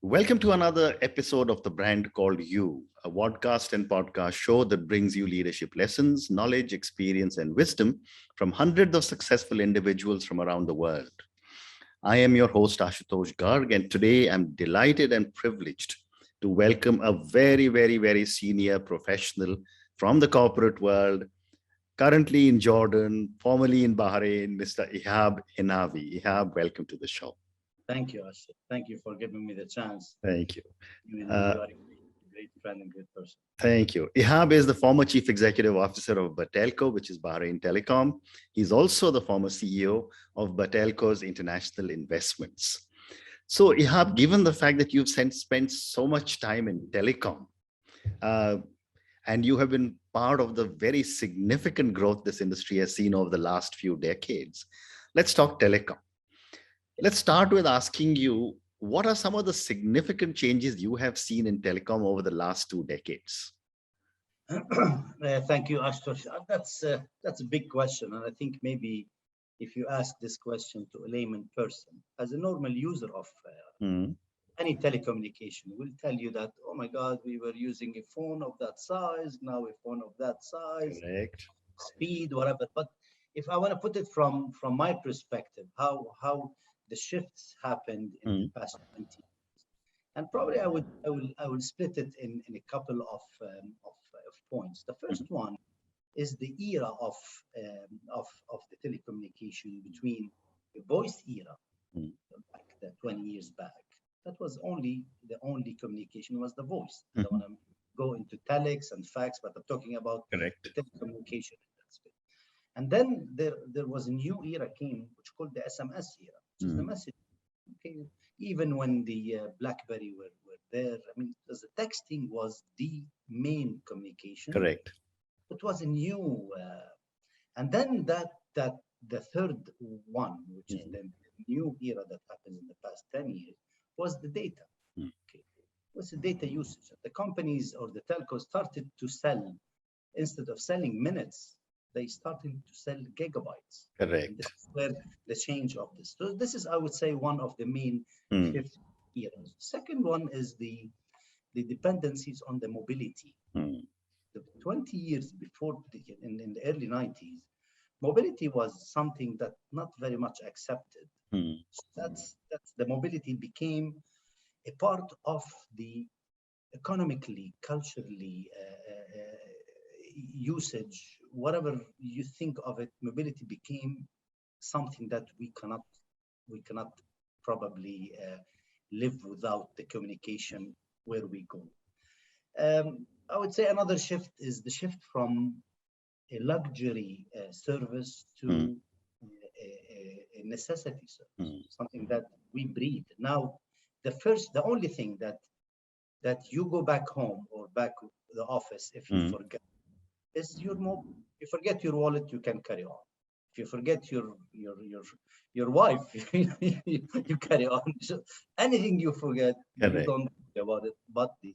Welcome to another episode of The Brand Called You, a podcast and podcast show that brings you leadership lessons, knowledge, experience, and wisdom from hundreds of successful individuals from around the world. I am your host, Ashutosh Garg, and today I'm delighted and privileged to welcome a very senior professional from the corporate world, currently in Jordan, formerly in Bahrain, Mr. Ihab Hinnawi. Ihab, welcome to the show. Thank you, Ashish. Thank you for giving me the chance. Thank you. You are a great friend and great person. Thank you. Ihab is the former Chief Executive Officer of Batelco, which is Bahrain Telecom. He's also the former CEO of Batelco's International Investments. So Ihab, given the fact that you've spent so much time in telecom, and you have been part of the very significant growth this industry has seen over the last few decades, let's talk telecom. Let's start with asking you, what are some of the significant changes you have seen in telecom over the last 2 decades? Thank you, Ashutosh. That's a big question. And I think maybe if you ask this question to a layman person, as a normal user of any telecommunication, will tell you that, oh my God, we were using a phone of that size, now a phone of that size, Correct. speed, whatever. But if I want to put it from my perspective, how the shifts happened in the past 20 years, and probably I will split it in a couple of points. The first one is the era of the telecommunication between the voice era, like the 20 years back. That was the only communication was the voice. I don't want to go into telex and fax, but I'm talking about Correct. the telecommunication in that space. And then there was a new era came, which called the SMS era, which is the message. Okay, even when the BlackBerry were there, I mean, the texting was the main communication. Correct. It was a new, and then that the third one, which is the new era that happened in the past 10 years, was the data. Okay, what's the data usage? The companies or the telcos started to sell, instead of selling minutes, they started to sell gigabytes. Correct. And this is where the change of this. So this is, I would say, one of the main shift eras. Second one is the dependencies on the mobility. The 20 years before, in the early 90s, mobility was something that not very much accepted. So that's the mobility became a part of the economically, culturally, usage, whatever you think of it, mobility became something that we cannot probably live without the communication where we go. I would say another shift is the shift from a luxury service to a necessity service, something that we breathe. Now, the only thing that you go back home or back to the office if you forget is your mobile. You forget your wallet, you can carry on. If you forget your wife, you carry on. So anything you forget, Correct. you don't think about it.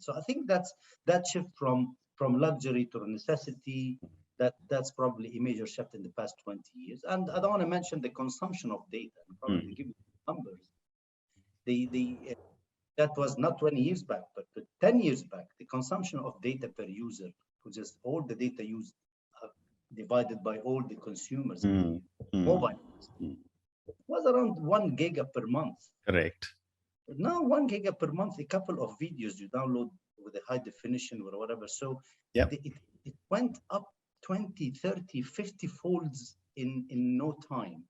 So I think that shift from luxury to necessity, that's probably a major shift in the past 20 years. And I don't want to mention the consumption of data. I'll probably give you numbers. That was not 20 years back, but 10 years back, the consumption of data per user, which is all the data used divided by all the consumers mobile, was around 1 giga per month. Correct. But now 1 giga per month, a couple of videos you download with a high definition or whatever. So it went up 20, 30, 50 folds in no time.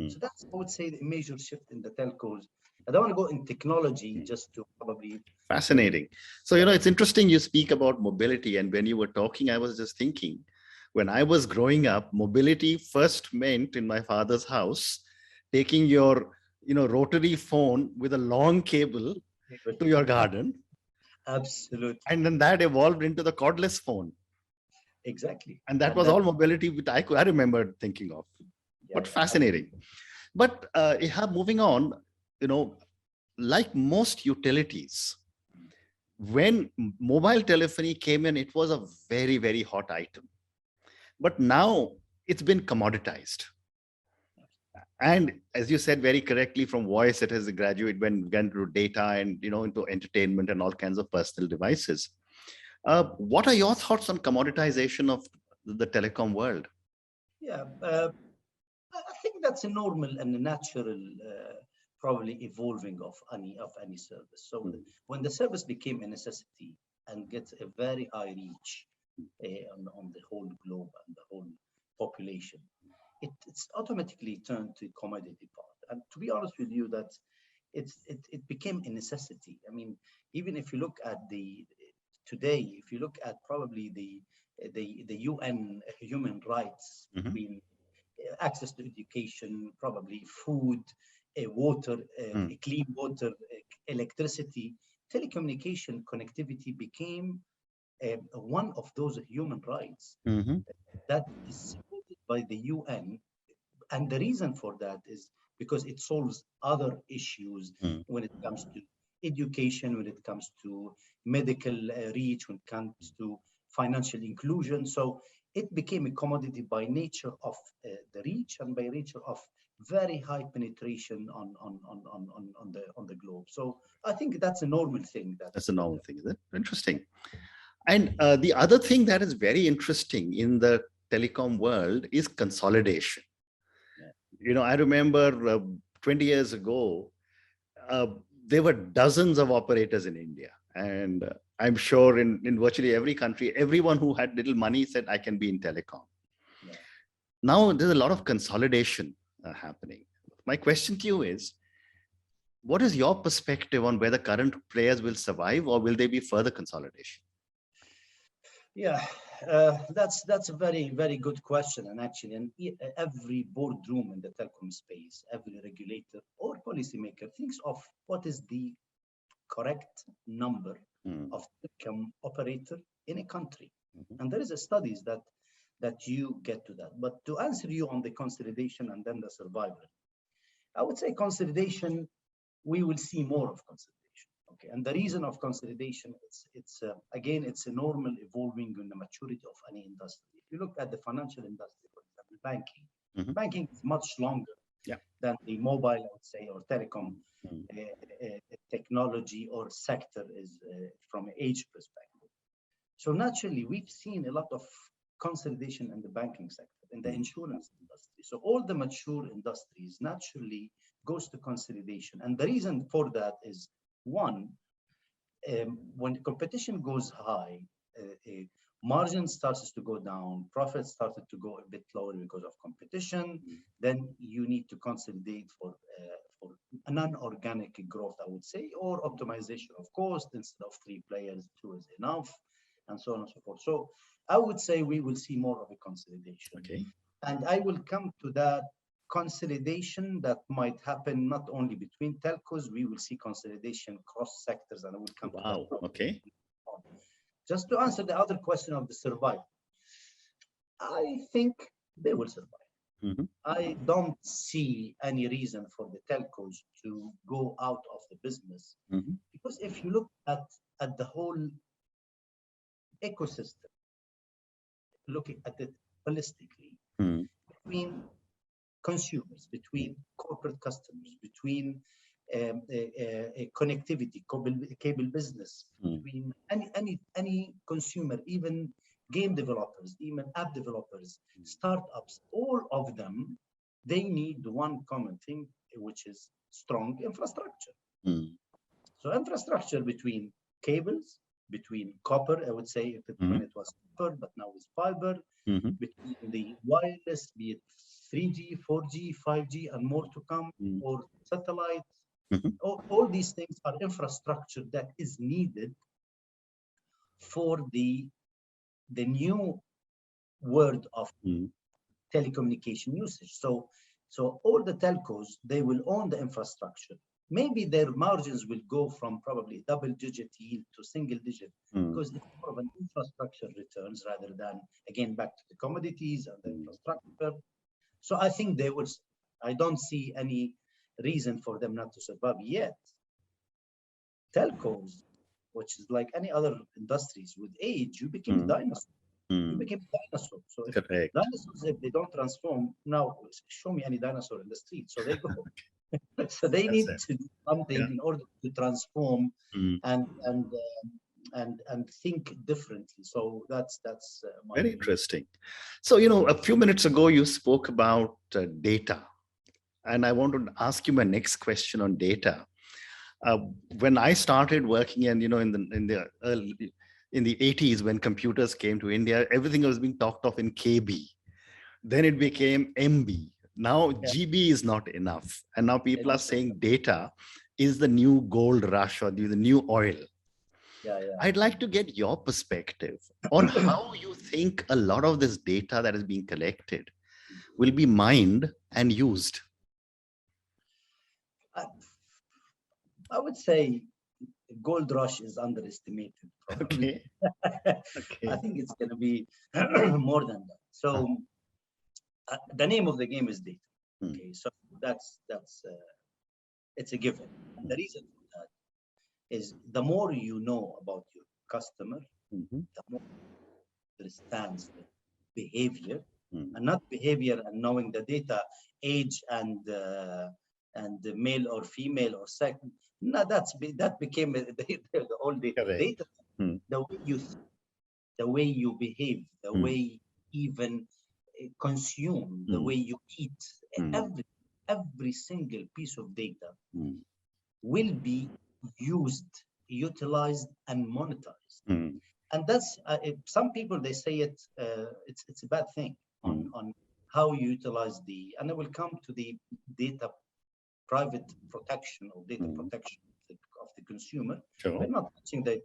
So that's, I would say, the major shift in the telcos. I don't want to go in technology just to probably... Fascinating. So, it's interesting you speak about mobility. And when you were talking, I was just thinking, when I was growing up, mobility first meant in my father's house, taking your, rotary phone with a long cable to your garden. Absolutely. And then that evolved into the cordless phone. Exactly. And that was all mobility which I remember thinking of. But fascinating. But moving on, like most utilities, when mobile telephony came in, it was a very hot item. But now it's been commoditized. And as you said very correctly, from voice, it has graduated when gone to data and into entertainment and all kinds of personal devices. What are your thoughts on commoditization of the telecom world? Yeah, I think that's a normal and a natural, probably evolving of any service. So when the service became a necessity and gets a very high reach on the whole globe and the whole population, it's automatically turned to commodity part. And to be honest with you, that it became a necessity. I mean, even if you look at today, if you look at probably the UN human rights, between access to education, probably food, water, clean water, electricity, telecommunication connectivity became one of those human rights that is supported by the UN. And the reason for that is because it solves other issues when it comes to education, when it comes to medical reach, when it comes to financial inclusion. So it became a commodity by nature of the reach and by nature of very high penetration on the globe. So I think that's a normal thing. That's a normal thing, is it? Interesting. And the other thing that is very interesting in the telecom world is consolidation. Yeah. I remember 20 years ago, there were dozens of operators in India. And I'm sure in virtually every country, everyone who had little money said, I can be in telecom. Yeah. Now there's a lot of consolidation happening. My question to you is, what is your perspective on whether current players will survive or will there be further consolidation? Yeah, that's a very, very good question. And actually, in every boardroom in the telecom space, every regulator or policymaker thinks of what is the correct number of telecom operator in a country. And there is a studies that you get to that. But to answer you on the consolidation and then the survival, I would say consolidation, we will see more of consolidation. Okay, and the reason of consolidation, again, it's a normal evolving in the maturity of any industry. If you look at the financial industry, for example, banking is much longer than the mobile, I would say, or telecom technology or sector is from an age perspective. So naturally, we've seen a lot of consolidation in the banking sector, in the insurance industry. So all the mature industries naturally goes to consolidation. And the reason for that is, one, when competition goes high, margin starts to go down, profits started to go a bit lower because of competition. Then you need to consolidate for a non-organic growth, I would say, or optimization of cost. Instead of 3 players, 2 is enough, and so on and so forth. So I would say we will see more of a consolidation. Okay. And I will come to that consolidation that might happen not only between telcos, we will see consolidation cross sectors, and I will come to that. Okay. Just to answer the other question of the survival, I think they will survive. I don't see any reason for the telcos to go out of the business, because if you look at the whole ecosystem, looking at it holistically, between consumers, between corporate customers, between connectivity, cable business, between any consumer, even game developers, even app developers, startups, all of them, they need one common thing, which is strong infrastructure. So infrastructure between cables, between copper, I would say, when it was copper, but now it's fiber, between the wireless, be it 3G, 4G, 5G, and more to come, or satellites. All these things are infrastructure that is needed for the new world of telecommunication usage. So all the telcos, they will own the infrastructure. Maybe their margins will go from probably double-digit yield to single-digit, because it's more of an infrastructure returns rather than, again, back to the commodities and the infrastructure. So I think they will. I don't see any reason for them not to survive yet. Telcos, which is like any other industries, with age, you become a dinosaur. You became a dinosaur. So if Correct. dinosaurs, if they don't transform, now show me any dinosaur in the street. So they go. So they That's need it. to do something Yeah. in order to transform Mm. and think differently. So that's my Very view. interesting. So, you know, a few minutes ago, you spoke about data. And I want to ask you my next question on data. Uh, when I started working, and you know, in the 80s, when computers came to India, everything was being talked of in KB. Then it became MB. Now Yeah, GB is not enough, and now people are exactly. saying data is the new gold rush or the new oil. Yeah, yeah. I'd like to get your perspective on how you think a lot of this data that is being collected will be mined and used. I, I would say gold rush is underestimated, probably. Okay. I Okay. think it's going to be more than that. So the name of the game is data. Mm. Okay, so that's it's a given. And the reason for that is the more you know about your customer, Mhm. the more you understand the behavior, Mm. and not behavior and knowing the data, age and the male or female or sex. No, that became the old data. Correct. Data, Mm. the way you think, the way you behave, the Mm. way even consume, the Mm. way you eat, Mm. every single piece of data Mm. will be used, utilized, and monetized. Mm. And that's some people they say it's a bad thing Mm. on how you utilize the. And I will come to the data private protection or data Mm. protection of the consumer. Sure. We're not touching the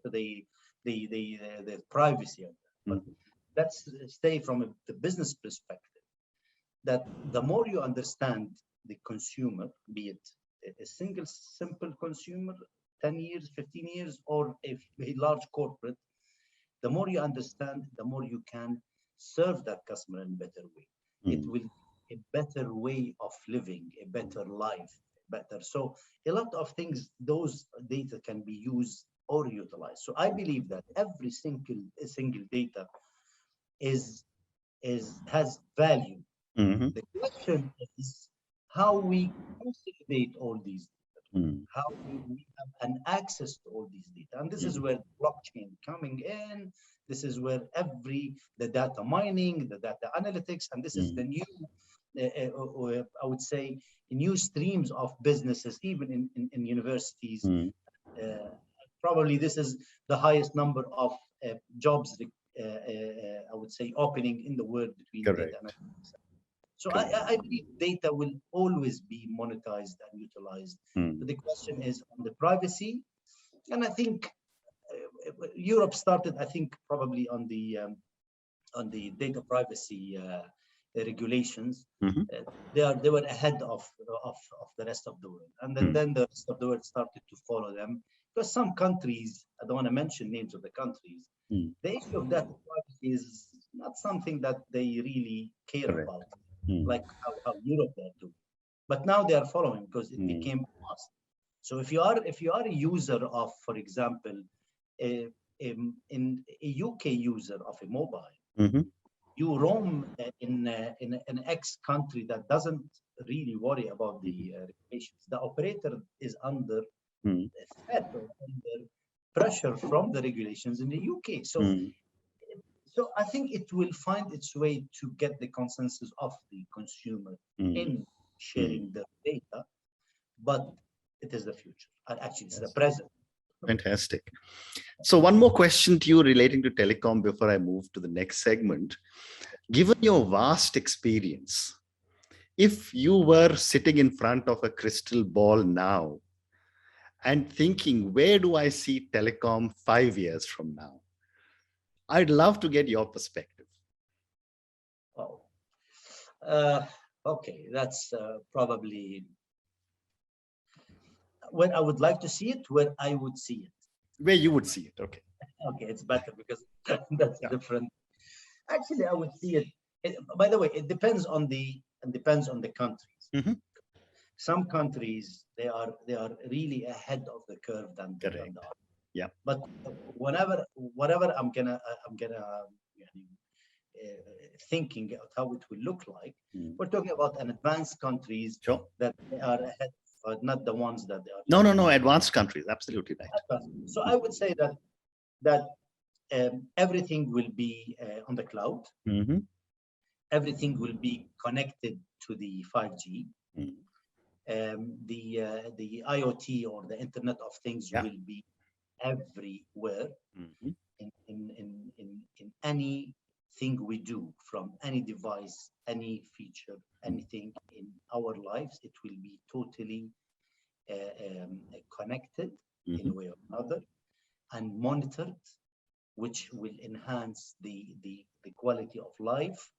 privacy of that, but Mm. let's stay from the business perspective. That the more you understand the consumer, be it a single simple consumer, 10 years, 15 years, or a large corporate, the more you understand, the more you can serve that customer in a better way. It Mm. will a better way of living, a better life, better. So a lot of things, those data can be used or utilized. So I believe that every single data is has value. Mhm. The question is how we consolidate all these data, Mm. how we have an access to all these data. And this is Mm. where blockchain coming in. This is where the data mining, the data analytics, and this is the Mm. new, I would say, new streams of businesses, even in universities. Mm. Probably this is the highest number of jobs, I would say, opening in the world between data Correct. analytics. So Correct. I believe data will always be monetized and utilized. Mm. But the question is on the privacy, and I think Europe started, I think, probably on the data privacy regulations. Mhm. They were ahead of the rest of the world, and Mm. then the rest of the world started to follow them. Because some countries, I don't want to mention names of the countries, Mm. the issue of data privacy is not something that they really care Correct. about, Mm. like how Europe are doing. But now they are following because it Mm. became a must. So if you are a user of, for example, a, in a UK user of a mobile, Mhm. you roam in an X country that doesn't really worry about the Mhm. regulations. The operator is under Mm. threat or under pressure from the regulations in the UK. Mm. So I think it will find its way to get the consensus of the consumer Mm. in Mm. sharing the data, but it is the future. And actually, it's the Yes. present. Fantastic. So one more question to you relating to telecom before I move to the next segment. Given your vast experience, if you were sitting in front of a crystal ball now and thinking, where do I see telecom 5 years from now? I'd love to get your perspective. Oh, okay. That's probably when I would like to see it, when I would see it. Where you would see it. Okay. Okay, it's better because that's Yeah. different. Actually, I would see it. By the way, it depends on the countries. Mhm. Some countries they are really ahead of the curve than Correct. the others. Yeah. But whatever I'm gonna thinking of how it will look like. We're talking about an advanced countries Sure. that they are ahead, not the ones that they are. No, advanced countries, absolutely right. Advanced. So I would say that everything will be on the cloud. Everything will be connected to the 5G. The IoT, or the Internet of Things, will be everywhere. In anything we do, from any device, any feature, anything in our lives, it will be totally connected in a way or another, and monitored, which will enhance the quality of life,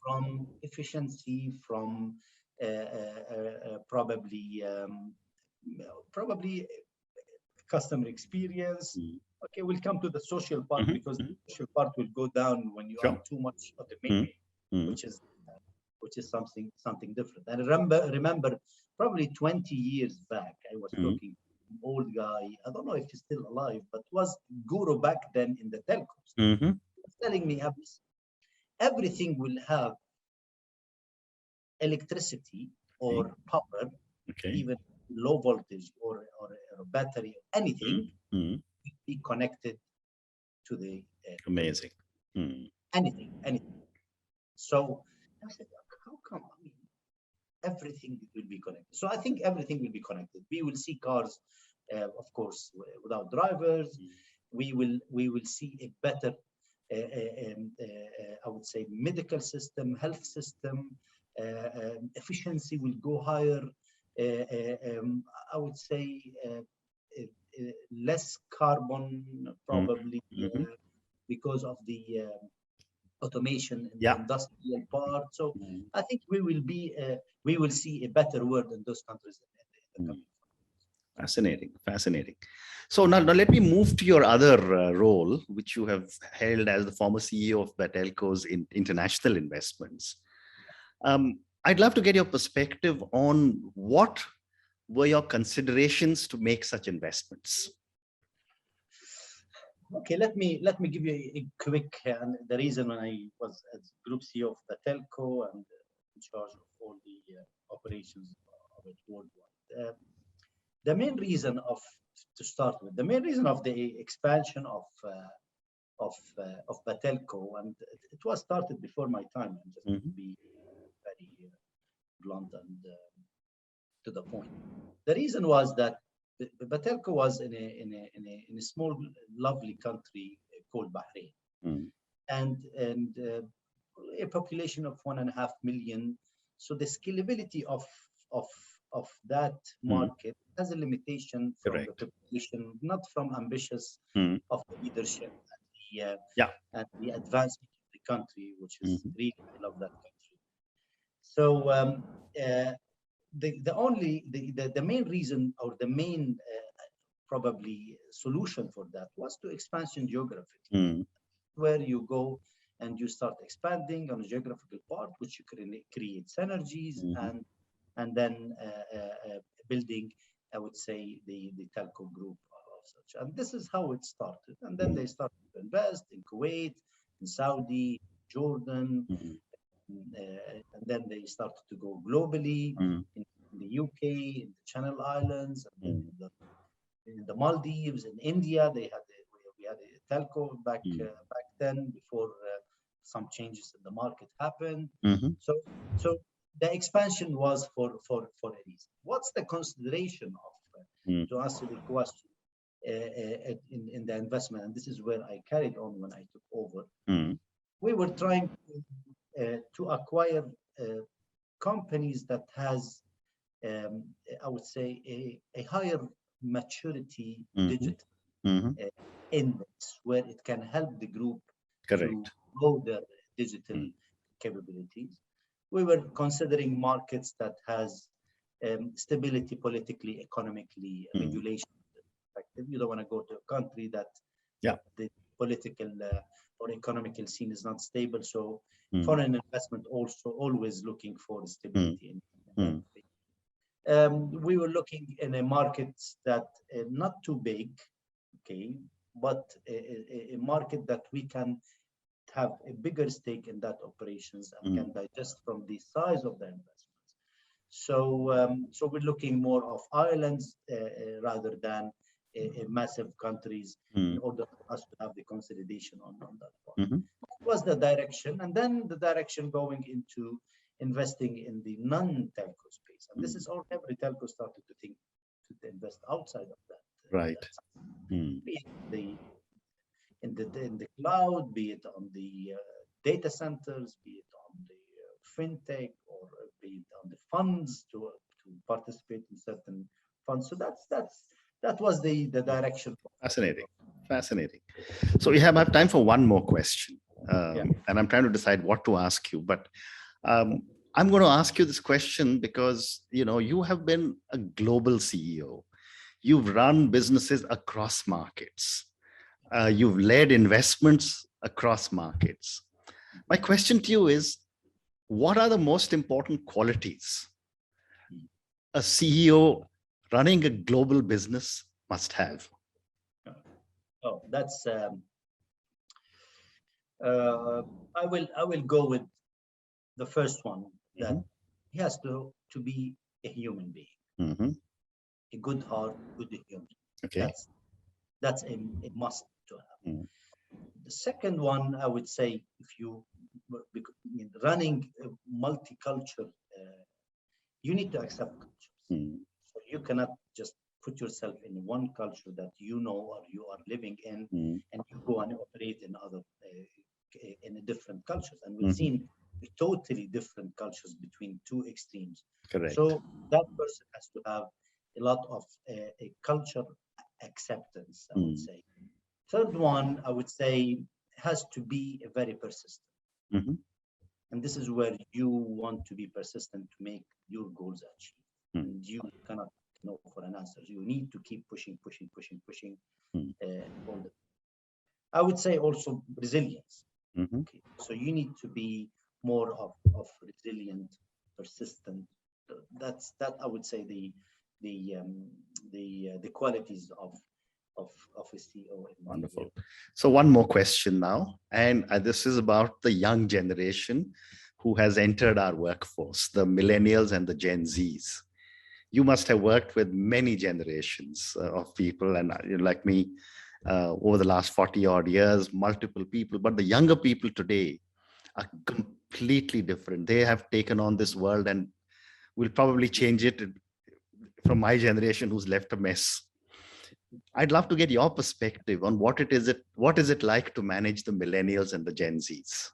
from efficiency, from probably customer experience. Okay, we'll come to the social part, because the social part will go down when you have too much of the main, which is something different. And remember, probably 20 years back, I was talking to an old guy. I don't know if he's still alive, but was guru back then in the telecoms. He was telling me, everything will have electricity or power, even low voltage or battery, anything will be connected to the amazing. Anything. So I said, how come? I mean, everything will be connected. So I think everything will be connected. We will see cars, of course, without drivers. We will see a better, I would say, medical system, health system. Efficiency will go higher. I would say less carbon, probably, because of the automation in the industrial part. So I think we will see a better world in those countries. Fascinating. So now let me move to your other role, which you have held as the former CEO of Batelco's international investments. I'd love to get your perspective on what were your considerations to make such investments. Okay, let me give you a quick. The reason when I was as Group CEO of Batelco and in charge of all the operations of it worldwide, the main reason the main reason of the expansion of Batelco, and it was started before my time, and just to be very blunt and to the point. The reason was that Batelco was in a small, lovely country called Bahrain, and a population of 1.5 million. So the scalability of that market has a limitation from the population, not from ambitious of the leadership and the advancement of the country, which is really, I love that country. So the main reason, or the main probably solution for that, was to expansion geographically, where you go and you start expanding on a geographical part, which you create synergies, and then building, I would say, the telco group of such. And this is how it started. And then they started to invest in Kuwait, in Saudi, Jordan, and then they started to go globally in the UK, in the Channel Islands, and in the Maldives, in India. We had a telco back then, before some changes in the market happened. So the expansion was for a reason. What's the consideration of, to answer the question, in the investment? And this is where I carried on when I took over. We were trying to acquire companies that has, I would say, a higher maturity digital index, where it can help the group to grow their digital capabilities. We were considering markets that has stability politically, economically, regulation perspective. You don't want to go to a country that the political or economical scene is not stable. So foreign investment also always looking for stability. We were looking in a market that not too big, okay, but a market that we can have a bigger stake in that operations and can digest from the size of the investments. So we're looking more of islands rather than a massive countries in order for us to have the consolidation on that part. That was the direction, and then the direction going into investing in the non-telco space. And this is all every telco started to think to invest outside of that. Right. Be it in the cloud, be it on the data centers, be it on the fintech, or be it on the funds to participate in certain funds. So that was the direction. Fascinating. Fascinating. So we have time for one more question. And I'm trying to decide what to ask you, but I'm going to ask you this question because, you have been a global CEO. You've run businesses across markets. You've led investments across markets. My question to you is, what are the most important qualities a CEO running a global business must have? Oh, that's I will go with the first one, that he has to be a human being, a good heart, good human. Okay. That's a must to have. The second one, I would say, if you running a multicultural, you need to accept cultures. So you cannot just put yourself in one culture that or you are living in, and you go and operate in other in different cultures. And we've seen totally different cultures between two extremes. Correct. So that person has to have a lot of a culture acceptance, I would say. Third one, I would say, has to be very persistent. And this is where you want to be persistent to make your goals achieved. And you cannot know for an answer. You need to keep pushing. I would say also resilience. Okay. So you need to be more of resilient, persistent. That's I would say the qualities of a CEO. Wonderful. So one more question now, and this is about the young generation who has entered our workforce, the millennials and the Gen Zs. You must have worked with many generations of people, and like me, over the last 40 odd years, multiple people, but the younger people today are completely different. They have taken on this world and will probably change it from my generation who's left a mess. I'd love to get your perspective on what is it like to manage the millennials and the Gen Zs?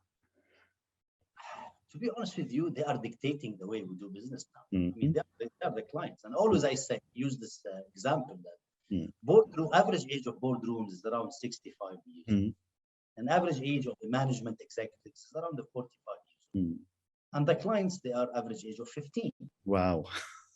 To be honest with you, they are dictating the way we do business now. I mean, they are the clients. And always I say, use this example that average age of boardrooms is around 65 years. And average age of the management executives is around the 45 years. And the clients, they are average age of 15. Wow.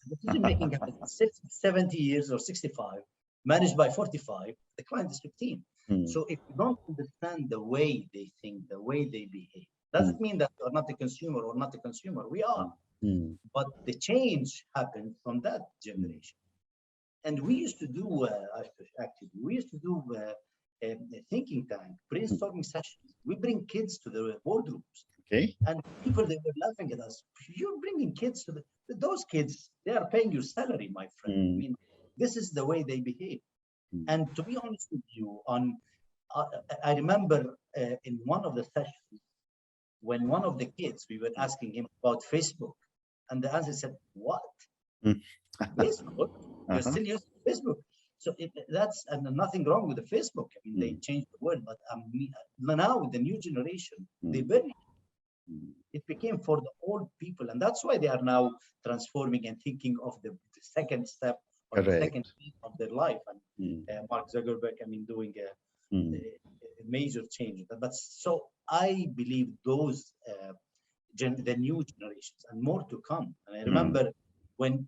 Decision making happens 70 years or 65, managed by 45, the client is 15. So if you don't understand the way they think, the way they behave, doesn't mean that you're not a consumer or not a consumer. We are. But the change happened from that generation. And we used to do, a thinking tank, brainstorming sessions. We bring kids to the boardrooms. Okay. And people, they were laughing at us. You're bringing kids to those kids, they are paying your salary, my friend. I mean, this is the way they behave. And to be honest with you, I remember in one of the sessions, when one of the kids, we were asking him about Facebook, and the answer said, "What? Facebook? You're still using Facebook?" So and nothing wrong with the Facebook. I mean, they changed the word, but now with the new generation, they barely. It became for the old people, and that's why they are now transforming and thinking of the second step or the second phase of their life. And Mark Zuckerberg, I mean, doing a major change. But so I believe those the new generations and more to come. And I remember when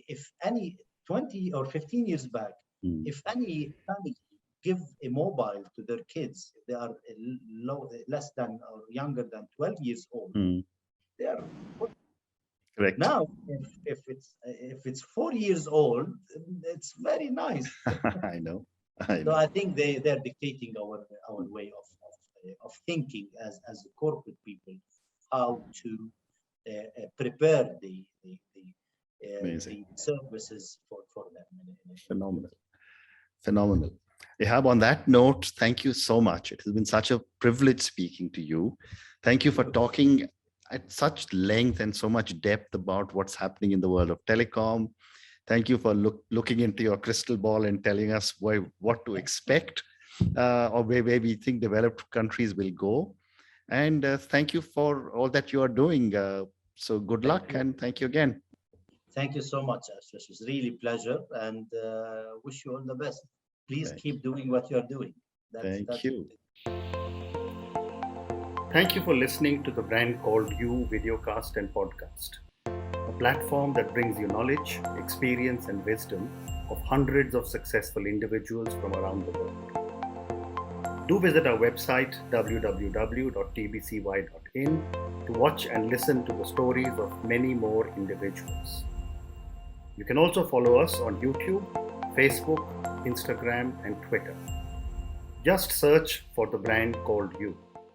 if any 20 or 15 years back, if any family give a mobile to their kids, if they are less than or younger than 12 years old, they are correct. Now if it's 4 years old, it's very nice. I know. So I think they're dictating our way of thinking as the corporate people, how to prepare the services for them. Phenomenal. Phenomenal. Ihab, on that note, thank you so much. It has been such a privilege speaking to you. Thank you for talking at such length and so much depth about what's happening in the world of telecom. Thank you for looking into your crystal ball and telling us what to expect or where we think developed countries will go. And thank you for all that you are doing. So good luck and thank you again. Thank you so much, Ashish. It's really a pleasure, and wish you all the best. Please keep doing what you're doing. Thank you. Thank you for listening to the Brand Called You videocast and podcast, a platform that brings you knowledge, experience, and wisdom of hundreds of successful individuals from around the world. Do visit our website www.tbcy.in to watch and listen to the stories of many more individuals. You can also follow us on YouTube, Facebook, Instagram, and Twitter. Just search for the Brand Called You.